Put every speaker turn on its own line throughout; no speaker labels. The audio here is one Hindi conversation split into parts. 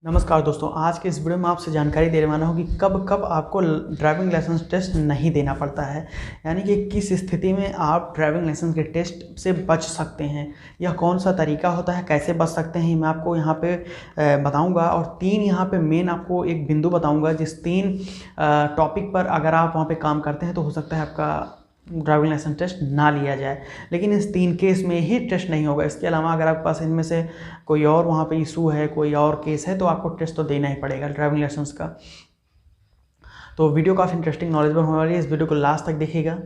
नमस्कार दोस्तों, आज के इस वीडियो में आपसे जानकारी देने वाला हूँ कि कब कब आपको ड्राइविंग लाइसेंस टेस्ट नहीं देना पड़ता है। यानी कि किस स्थिति में आप ड्राइविंग लाइसेंस के टेस्ट से बच सकते हैं, यह कौन सा तरीका होता है, कैसे बच सकते हैं, मैं आपको यहाँ पे बताऊँगा। और तीन यहाँ पे मेन आपको एक बिंदु बताऊँगा, जिस तीन टॉपिक पर अगर आप वहाँ पर काम करते हैं तो हो सकता है आपका ड्राइविंग लाइसेंस टेस्ट ना लिया जाए। लेकिन इस तीन केस में ही टेस्ट नहीं होगा। इसके अलावा अगर आपके पास इनमें से कोई और वहाँ पे इशू है, कोई और केस है, तो आपको टेस्ट तो देना ही पड़ेगा ड्राइविंग लाइसेंस का। तो वीडियो काफ़ी इंटरेस्टिंग नॉलेजेबल होने वाली है। इस वीडियो को लास्ट तक देखिएगा,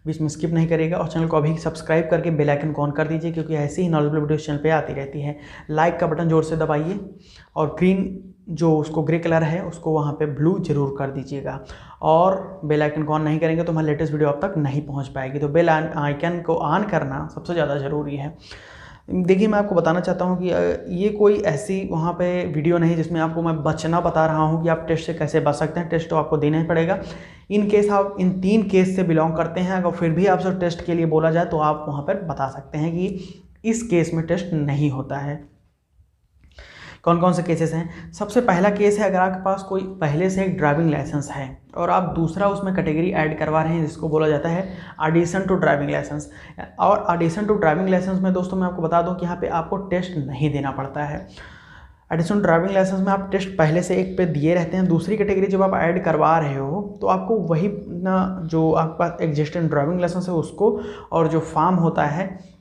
बीच में स्किप नहीं करिएगा और चैनल को अभी सब्सक्राइब करके बेल आइकन को ऑन कर दीजिए, क्योंकि ऐसी ही नॉलेजेबल वीडियो चैनल पे आती रहती है। लाइक का बटन जोर से दबाइए और ग्रीन जो उसको ग्रे कलर है उसको वहाँ पे ब्लू जरूर कर दीजिएगा। और बेल आइकन को ऑन नहीं करेंगे तो हमारी लेटेस्ट वीडियो आप तक नहीं पहुँच पाएगी। तो बेल आइकन को ऑन करना सबसे ज़्यादा ज़रूरी है। देखिए, मैं आपको बताना चाहता हूँ कि ये कोई ऐसी वहाँ पे वीडियो नहीं जिसमें आपको मैं बचना बता रहा हूँ कि आप टेस्ट से कैसे बच सकते हैं। टेस्ट तो आपको देना ही पड़ेगा। इन केस आप इन तीन केस से बिलोंग करते हैं, अगर फिर भी आपसे टेस्ट के लिए बोला जाए तो आप वहाँ पर बता सकते हैं कि इस केस में टेस्ट नहीं होता है। कौन कौन से केसेस हैं? सबसे पहला केस है, अगर आपके पास कोई पहले से एक ड्राइविंग लाइसेंस है और आप दूसरा उसमें कैटेगरी ऐड करवा रहे हैं, जिसको बोला जाता है एडिशन टू ड्राइविंग लाइसेंस। और एडिशन टू ड्राइविंग लाइसेंस में दोस्तों मैं आपको बता दूं कि यहाँ पे आपको टेस्ट नहीं देना पड़ता है। एडिशन टू ड्राइविंग लाइसेंस में आप टेस्ट पहले से एक पे दिए रहते हैं। दूसरी कैटेगरी जब आप ऐड करवा रहे हो तो आपको वही ना जो आपके पास एग्जिस्टिंग ड्राइविंग लाइसेंस है उसको, और जो फॉर्म होता है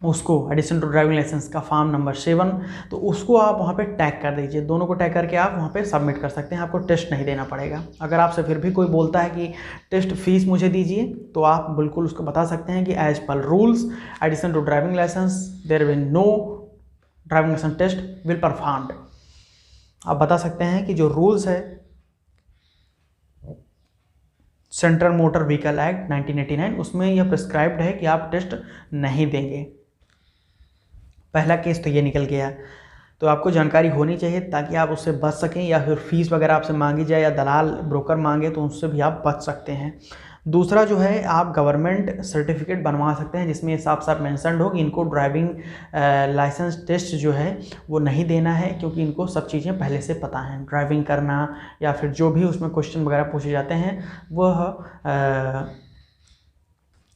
उसको, एडिशन टू ड्राइविंग लाइसेंस का फॉर्म नंबर 7, तो उसको आप वहाँ पे टैग कर दीजिए। दोनों को टैग करके आप वहाँ पे सबमिट कर सकते हैं। आपको टेस्ट नहीं देना पड़ेगा। अगर आपसे फिर भी कोई बोलता है कि टेस्ट फीस मुझे दीजिए, तो आप बिल्कुल उसको बता सकते हैं कि as per rules addition to driving licence there will no driving licence test will performed. आप बता सकते हैं कि जो रूल्स है सेंट्रल मोटर व्हीकल एक्ट 1989 उसमें यह प्रिस्क्राइब्ड है कि आप टेस्ट नहीं देंगे। पहला केस तो ये निकल गया। तो आपको जानकारी होनी चाहिए ताकि आप उससे बच सकें, या फिर फीस वगैरह आपसे मांगी जाए या दलाल ब्रोकर मांगे तो उससे भी आप बच सकते हैं। दूसरा जो है, आप गवर्नमेंट सर्टिफिकेट बनवा सकते हैं जिसमें साफ साफ मेंशन्ड हो कि इनको ड्राइविंग लाइसेंस टेस्ट जो है वो नहीं देना है, क्योंकि इनको सब चीज़ें पहले से पता हैं। ड्राइविंग करना या फिर जो भी उसमें क्वेश्चन वगैरह पूछे जाते हैं वह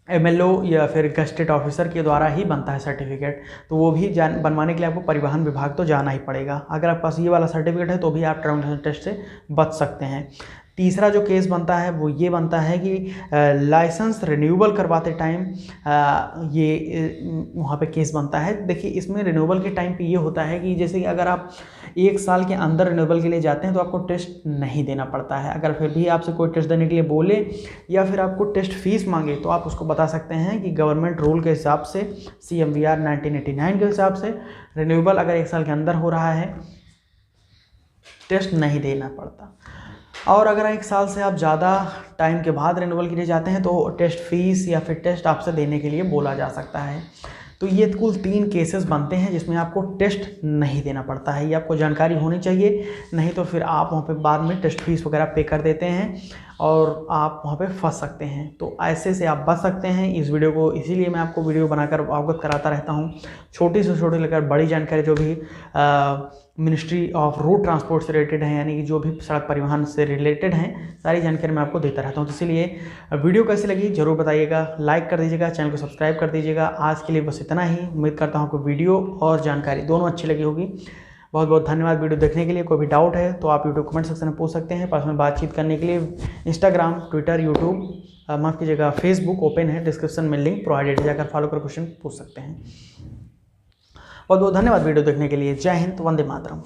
MLO या फिर गस्टेड ऑफिसर के द्वारा ही बनता है सर्टिफिकेट। तो वो भी बनवाने के लिए आपको परिवहन विभाग तो जाना ही पड़ेगा। अगर आपके पास ये वाला सर्टिफिकेट है तो भी आप ड्राइविंग लाइसेंस टेस्ट से बच सकते हैं। तीसरा जो केस बनता है वो ये बनता है कि लाइसेंस रिन्यूअल करवाते टाइम ये वहाँ पे केस बनता है। देखिए, इसमें रिन्यूअल के टाइम पे ये होता है कि जैसे कि अगर आप 1 साल के अंदर रिन्यूअल के लिए जाते हैं तो आपको टेस्ट नहीं देना पड़ता है। अगर फिर भी आपसे कोई टेस्ट देने के लिए बोले या फिर आपको टेस्ट फीस मांगे तो आप उसको बता सकते हैं कि गवर्नमेंट रूल के हिसाब से, CMVR 1989 के हिसाब से रिन्यूअल अगर 1 साल के अंदर हो रहा है टेस्ट नहीं देना पड़ता। और अगर 1 साल से आप ज़्यादा टाइम के बाद रिन्यूअल के लिए जाते हैं तो टेस्ट फीस या फिर टेस्ट आपसे देने के लिए बोला जा सकता है। तो ये कुल 3 केसेस बनते हैं जिसमें आपको टेस्ट नहीं देना पड़ता है। ये आपको जानकारी होनी चाहिए, नहीं तो फिर आप वहाँ पे बाद में टेस्ट फीस वगैरह पे कर देते हैं और आप वहाँ पे फंस सकते हैं। तो ऐसे से आप बच सकते हैं। इस वीडियो को इसीलिए मैं आपको वीडियो बनाकर अवगत कराता रहता हूँ। छोटी से छोटी लेकर बड़ी जानकारी जो भी मिनिस्ट्री ऑफ रोड ट्रांसपोर्ट से रिलेटेड है, यानी कि जो भी सड़क परिवहन से रिलेटेड हैं, सारी जानकारी मैं आपको देता रहता हूँ। तो इसलिए वीडियो कैसी लगी ज़रूर बताइएगा, लाइक कर दीजिएगा, चैनल को सब्सक्राइब कर दीजिएगा। आज के लिए बस इतना ही। उम्मीद करता हूँ कि वीडियो और जानकारी दोनों अच्छी लगी होगी। बहुत बहुत धन्यवाद वीडियो देखने के लिए। कोई भी डाउट है तो आप यूट्यूब कमेंट सेक्शन में पूछ सकते हैं। पर्सनल बातचीत करने के लिए इंस्टाग्राम, ट्विटर, यूट्यूब, माफ़ कीजिएगा, फेसबुक ओपन है, डिस्क्रिप्शन में लिंक प्रोवाइडेड है, जाकर फॉलो कर क्वेश्चन पूछ सकते हैं। बहुत बहुत धन्यवाद वीडियो देखने के लिए। जय हिंद, वंदे मातरम।